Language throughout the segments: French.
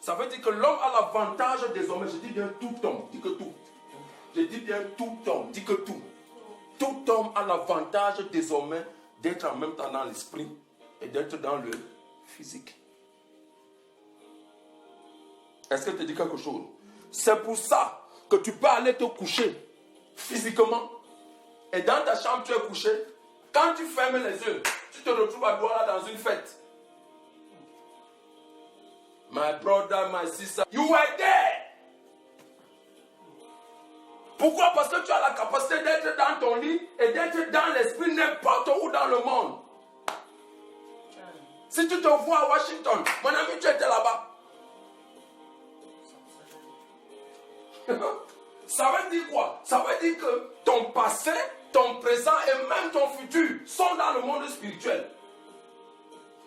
Ça veut dire que l'homme a l'avantage désormais. Je dis bien tout homme, dis que tout. Je dis bien tout homme, dis que tout. Tout homme a l'avantage désormais d'être en même temps dans l'esprit et d'être dans le physique. Est-ce que tu dis quelque chose? C'est pour ça que tu peux aller te coucher physiquement et dans ta chambre tu es couché. Quand tu fermes les yeux, tu te retrouves à Douala dans une fête. My brother, my sister, you were there. Pourquoi? Parce que tu as la capacité d'être dans ton lit et d'être dans l'esprit n'importe où dans le monde. Si tu te vois à Washington, mon ami, tu étais là-bas. Ça veut dire quoi? Ça veut dire que ton passé, ton présent et même ton futur sont dans le monde spirituel.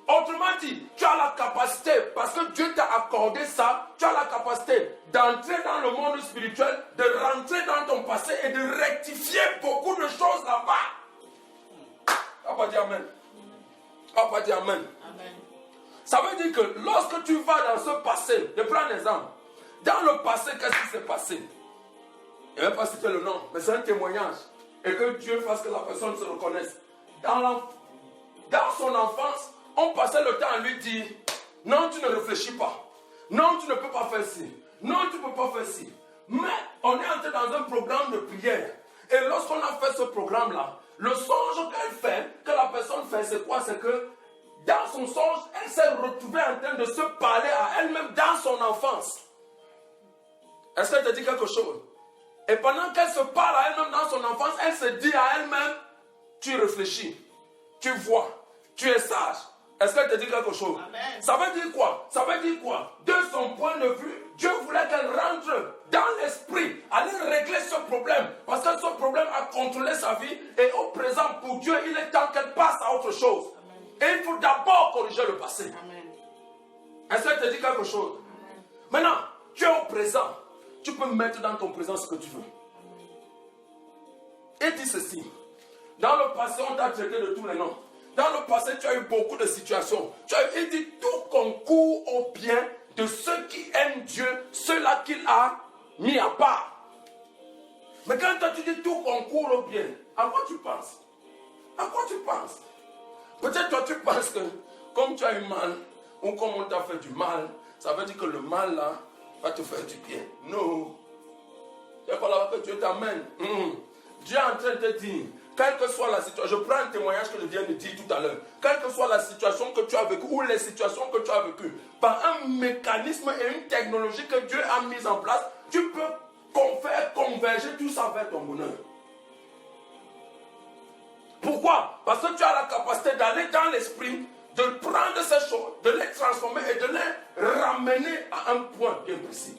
Autrement dit, tu as la capacité, parce que Dieu t'a accordé ça, tu as la capacité d'entrer dans le monde spirituel, de rentrer dans ton passé et de rectifier beaucoup de choses là-bas. On va dire Amen. On va dire Amen. Amen. Ça veut dire que lorsque tu vas dans ce passé, je prends un exemple. Dans le passé, qu'est-ce qui s'est passé? Je ne vais pas citer le nom, mais c'est un témoignage. Et que Dieu fasse que la personne se reconnaisse. Dans son enfance, on passait le temps à lui dire, non, tu ne réfléchis pas. Non, tu ne peux pas faire ci. Non, tu ne peux pas faire ci. Mais on est entré dans un programme de prière. Et lorsqu'on a fait ce programme-là, le songe que la personne fait, c'est quoi? C'est que dans son songe, elle s'est retrouvée en train de se parler à elle-même dans son enfance. Est-ce qu'elle te dit quelque chose? Et pendant qu'elle se parle à elle-même dans son enfance, elle se dit à elle-même, tu réfléchis, tu vois, tu es sage. Est-ce qu'elle te dit quelque chose? Amen. Ça veut dire quoi? Ça veut dire quoi? De son point de vue, Dieu voulait qu'elle rentre dans l'esprit, aller régler ce problème. Parce que ce problème a contrôlé sa vie. Et au présent, pour Dieu, il est temps qu'elle passe à autre chose. Amen. Et il faut d'abord corriger le passé. Amen. Est-ce qu'elle te dit quelque chose? Amen. Maintenant, tu es au présent. Tu peux mettre dans ton présent ce que tu veux. Et dis ceci. Dans le passé, on t'a traité de tous les noms. Dans le passé, tu as eu beaucoup de situations. Il dit tout concourt au bien de ceux qui aiment Dieu, ceux-là qu'il a mis à part. Mais quand toi tu dis tout concourt au bien, à quoi tu penses? À quoi tu penses? Peut-être toi tu penses que comme tu as eu mal, ou comme on t'a fait du mal, ça veut dire que le mal là va te faire du bien. Non. C'est pas là que Dieu t'amène. Dieu est en train de te dire, quelle que soit la situation, je prends un témoignage que je viens de dire tout à l'heure, quelle que soit la situation que tu as vécue ou les situations que tu as vécues, par un mécanisme et une technologie que Dieu a mise en place, tu peux faire converger tout ça vers ton bonheur. Pourquoi? Parce que tu as la capacité d'aller dans l'esprit, de prendre ces choses, de les transformer et de les ramener à un point bien précis.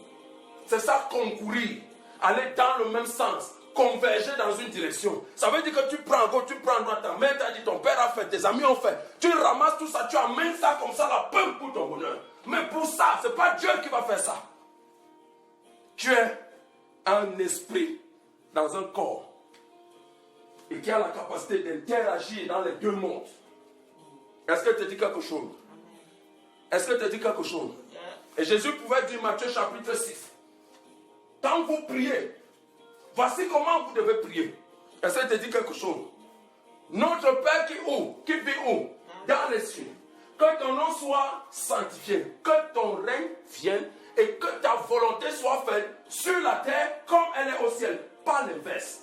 C'est ça, concourir, aller dans le même sens. Converger dans une direction. Ça veut dire que tu prends à gauche, tu prends à droite, ta mère t'a dit, ton père a fait, tes amis ont fait. Tu ramasses tout ça, tu amènes ça comme ça, la peur pour ton bonheur. Mais pour ça, ce n'est pas Dieu qui va faire ça. Tu es un esprit dans un corps et qui a la capacité d'interagir dans les deux mondes. Est-ce que tu dis quelque chose? Est-ce que tu dis quelque chose? Et Jésus pouvait dire, Matthieu chapitre 6, quand vous priez, voici comment vous devez prier. Est-ce que tu dis quelque chose? Notre Père qui vit où? Dans les cieux. Que ton nom soit sanctifié. Que ton règne vienne. Et que ta volonté soit faite sur la terre comme elle est au ciel. Pas l'inverse.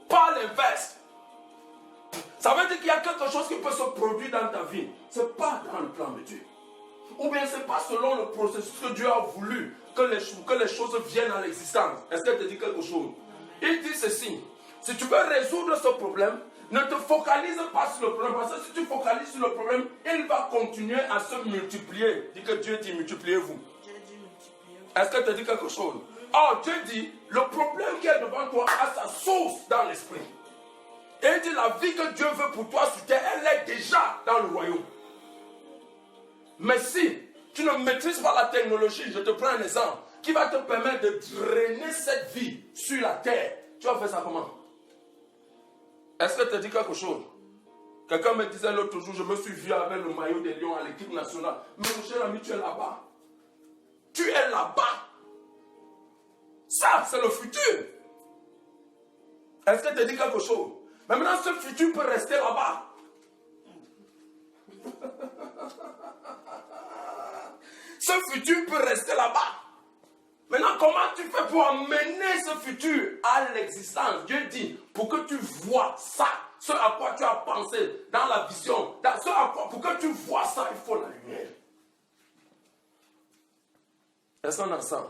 Pas l'inverse. Ça veut dire qu'il y a quelque chose qui peut se produire dans ta vie. Ce n'est pas dans le plan de Dieu. Ou bien ce n'est pas selon le processus que Dieu a voulu que les choses viennent à l'existence. Est-ce qu'elle te dit quelque chose? Il dit ceci. Si tu veux résoudre ce problème, ne te focalise pas sur le problème. Parce que si tu focalises sur le problème, il va continuer à se multiplier. Dis que Dieu dit multipliez-vous. Est-ce qu'elle te dit quelque chose? Or, Dieu dit, le problème qui est devant toi a sa source dans l'esprit. Et il dit, la vie que Dieu veut pour toi sur terre, elle est déjà dans le royaume. Mais si tu ne maîtrises pas la technologie, je te prends un exemple, qui va te permettre de drainer cette vie sur la terre, tu vas faire ça comment? Est-ce que tu te dis quelque chose? Quelqu'un me disait l'autre jour, je me suis vu avec le maillot des Lions à l'équipe nationale. Mais mon cher ami, tu es là-bas. Tu es là-bas. Ça, c'est le futur. Est-ce que tu dis quelque chose? Mais maintenant, ce futur peut rester là-bas. Ce futur peut rester là-bas. Maintenant, comment tu fais pour amener ce futur à l'existence? Dieu dit, pour que tu vois ça, ce à quoi tu as pensé dans la vision, pour que tu vois ça, il faut la lumière. Est-ce qu'on a ça?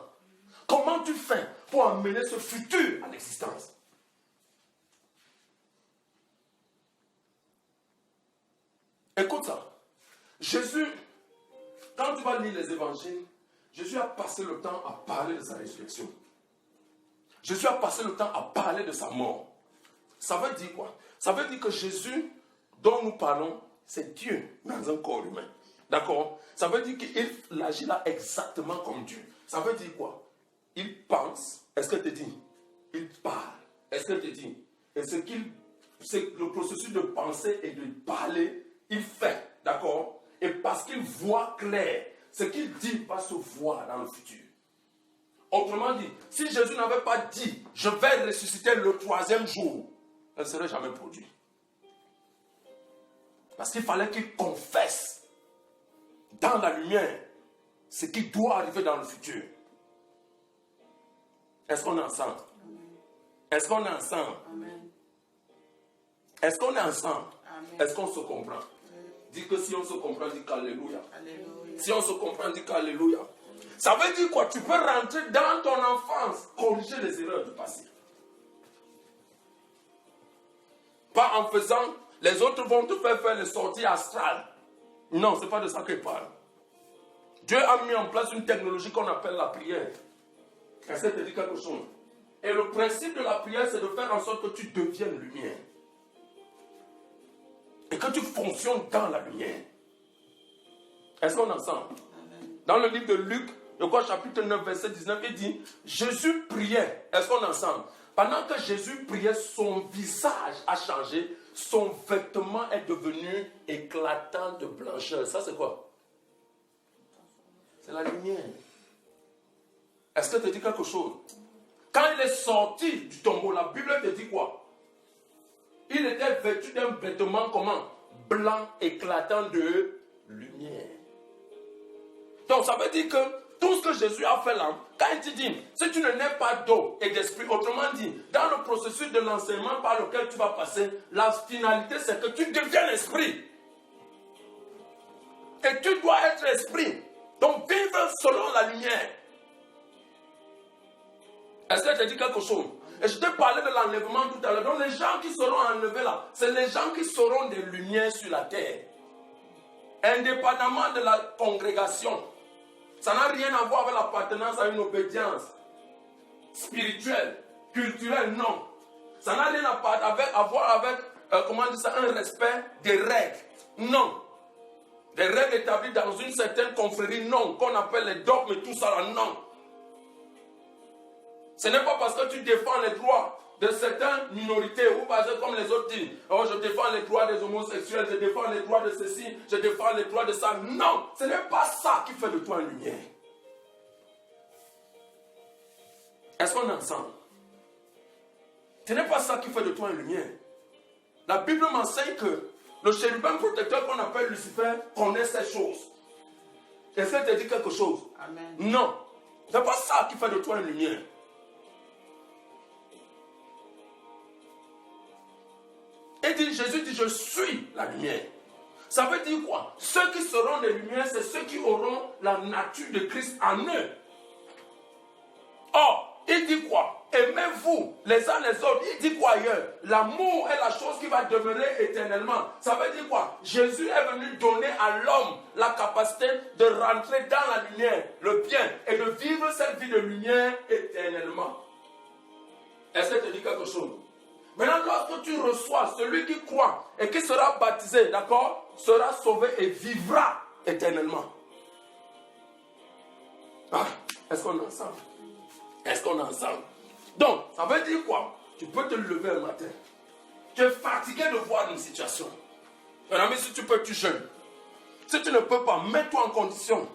Comment tu fais pour amener ce futur à l'existence? Écoute ça. Jésus, quand tu vas lire les évangiles, Jésus a passé le temps à parler de sa résurrection. Jésus a passé le temps à parler de sa mort. Ça veut dire quoi? Ça veut dire que Jésus, dont nous parlons, c'est Dieu dans un corps humain. D'accord? Ça veut dire qu'il agit là exactement comme Dieu. Ça veut dire quoi? Il pense. Est-ce que tu dis? Il parle. Est-ce que tu dis? Et c'est le processus de penser et de parler, il fait. D'accord? Et parce qu'il voit clair, ce qu'il dit va se voir dans le futur. Autrement dit, si Jésus n'avait pas dit, je vais ressusciter le 3e jour, elle ne serait jamais produite. Parce qu'il fallait qu'il confesse dans la lumière ce qui doit arriver dans le futur. Est-ce qu'on est ensemble? Est-ce qu'on est ensemble? Est-ce qu'on est ensemble? Est-ce qu'on se comprend? Dis que si on se comprend, dis qu'alléluia. Si on se comprend, dis qu'alléluia. Ça veut dire quoi? Tu peux rentrer dans ton enfance, corriger les erreurs du passé. Pas en faisant, les autres vont te faire les sorties astrales. Non, ce n'est pas de ça qu'il parle. Dieu a mis en place une technologie qu'on appelle la prière. Est-ce que te dit quelque chose? Et le principe de la prière, c'est de faire en sorte que tu deviennes lumière. Et que tu fonctionnes dans la lumière. Est-ce qu'on est ensemble? Dans le livre de Luc, je crois chapitre 9, verset 19, il dit, Jésus priait. Est-ce qu'on est ensemble? Pendant que Jésus priait, son visage a changé, son vêtement est devenu éclatant de blancheur. Ça c'est quoi? C'est la lumière. Est-ce que tu dis quelque chose? Quand il est sorti du tombeau, la Bible te dit quoi? Il était vêtu d'un vêtement comment? Blanc, éclatant de lumière. Donc ça veut dire que tout ce que Jésus a fait là, quand il dit, si tu ne nais pas d'eau et d'esprit, autrement dit, dans le processus de l'enseignement par lequel tu vas passer, la finalité c'est que tu deviens esprit. Et tu dois être esprit. Donc vivre selon la lumière. Est-ce que je te dis quelque chose? Et je t'ai parlé de l'enlèvement tout à l'heure. Donc les gens qui seront enlevés là, c'est les gens qui seront des lumières sur la terre. Indépendamment de la congrégation. Ça n'a rien à voir avec l'appartenance à une obédience spirituelle, culturelle, non. Ça n'a rien à voir avec comment dire ça, un respect des règles, non. Des règles établies dans une certaine confrérie, non. Qu'on appelle les dogmes et tout ça, là, non. Ce n'est pas parce que tu défends les droits de certaines minorités, ou parce que comme les autres disent, oh je défends les droits des homosexuels, je défends les droits de ceci, je défends les droits de ça. Non, ce n'est pas ça qui fait de toi une lumière. Est-ce qu'on est ensemble? Ce n'est pas ça qui fait de toi une lumière. La Bible m'enseigne que le chérubin protecteur qu'on appelle Lucifer connaît ces choses. Est-ce que tu dis quelque chose? Amen. Non, ce n'est pas ça qui fait de toi une lumière. Et Jésus dit, je suis la lumière. Ça veut dire quoi? Ceux qui seront des lumières, c'est ceux qui auront la nature de Christ en eux. Or, il dit quoi? Aimez-vous les uns les autres. Il dit quoi ailleurs? L'amour est la chose qui va demeurer éternellement. Ça veut dire quoi? Jésus est venu donner à l'homme la capacité de rentrer dans la lumière, le bien, et de vivre cette vie de lumière éternellement. Est-ce que tu dis quelque chose? Maintenant, lorsque tu reçois celui qui croit et qui sera baptisé, d'accord, sera sauvé et vivra éternellement. Ah, est-ce qu'on est ensemble? Est-ce qu'on est ensemble? Donc, ça veut dire quoi? Tu peux te lever un matin. Tu es fatigué de voir une situation. Mon ami, si tu peux, tu jeûnes. Si tu ne peux pas, mets-toi en condition.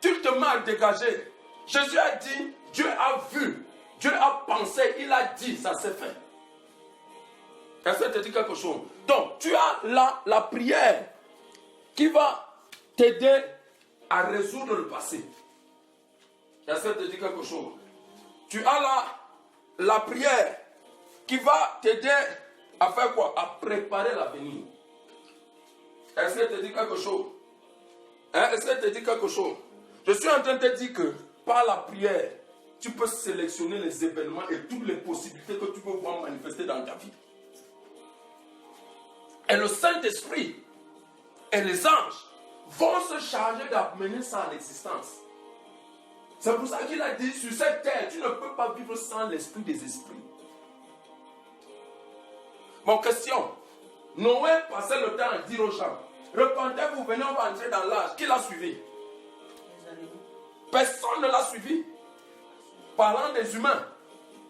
Tu te mets à dégager. Jésus a dit, Dieu a vu, Dieu a pensé, il a dit, ça s'est fait. Est-ce que te dit quelque chose? Donc, tu as là la prière qui va t'aider à résoudre le passé. Est-ce que te dit quelque chose? Tu as là la prière qui va t'aider à faire quoi? À préparer l'avenir. Est-ce que te dit quelque chose? Est-ce que te dit quelque chose? Je suis en train de te dire que par la prière, tu peux sélectionner les événements et toutes les possibilités que tu peux voir manifester dans ta vie. Et le Saint-Esprit et les anges vont se charger d'amener ça à l'existence. C'est pour ça qu'il a dit, sur cette terre, tu ne peux pas vivre sans l'esprit des esprits. Mon question, Noé passait le temps à dire aux gens, repentez-vous, venez, on va entrer dans l'âge. Qui l'a suivi? Personne ne l'a suivi. Parlant des humains,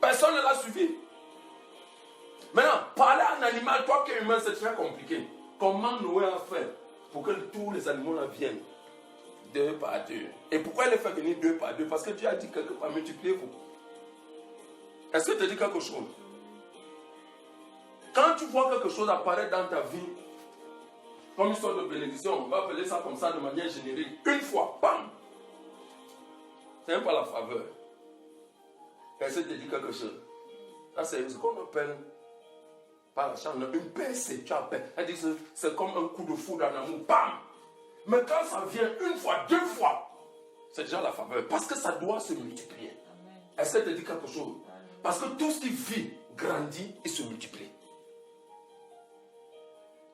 personne ne l'a suivi. Maintenant, parler à un animal, toi qui es humain, c'est très compliqué. Comment Noé a fait pour que tous les animaux là viennent 2 par 2? Et pourquoi il les fait venir 2 par 2? Parce que Dieu a dit quelque part, multipliez-vous. Est-ce que tu dis quelque chose? Quand tu vois quelque chose apparaître dans ta vie, comme une sorte de bénédiction, on va appeler ça comme ça de manière générique, une fois, bam! C'est même pas la faveur. Est-ce que tu dis quelque chose? Ça, c'est ce qu'on appelle par la chambre, une percée, tu appelles. Elle dit c'est comme un coup de foudre en amour, bam! Mais quand ça vient une fois, 2 fois, c'est déjà la faveur. Parce que ça doit se multiplier. Est-ce que tu dis quelque chose? Parce que tout ce qui vit, grandit et se multiplie.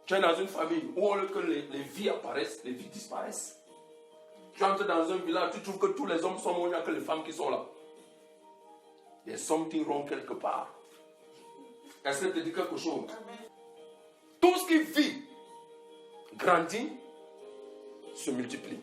Tu es dans une famille où au lieu que les vies apparaissent, les vies disparaissent. Tu entres dans un village, tu trouves que tous les hommes sont morts, il n'y a que les femmes qui sont là. Il y a something wrong quelque part. Est-ce que tu dis quelque chose? Tout ce qui vit, grandit, se multiplie.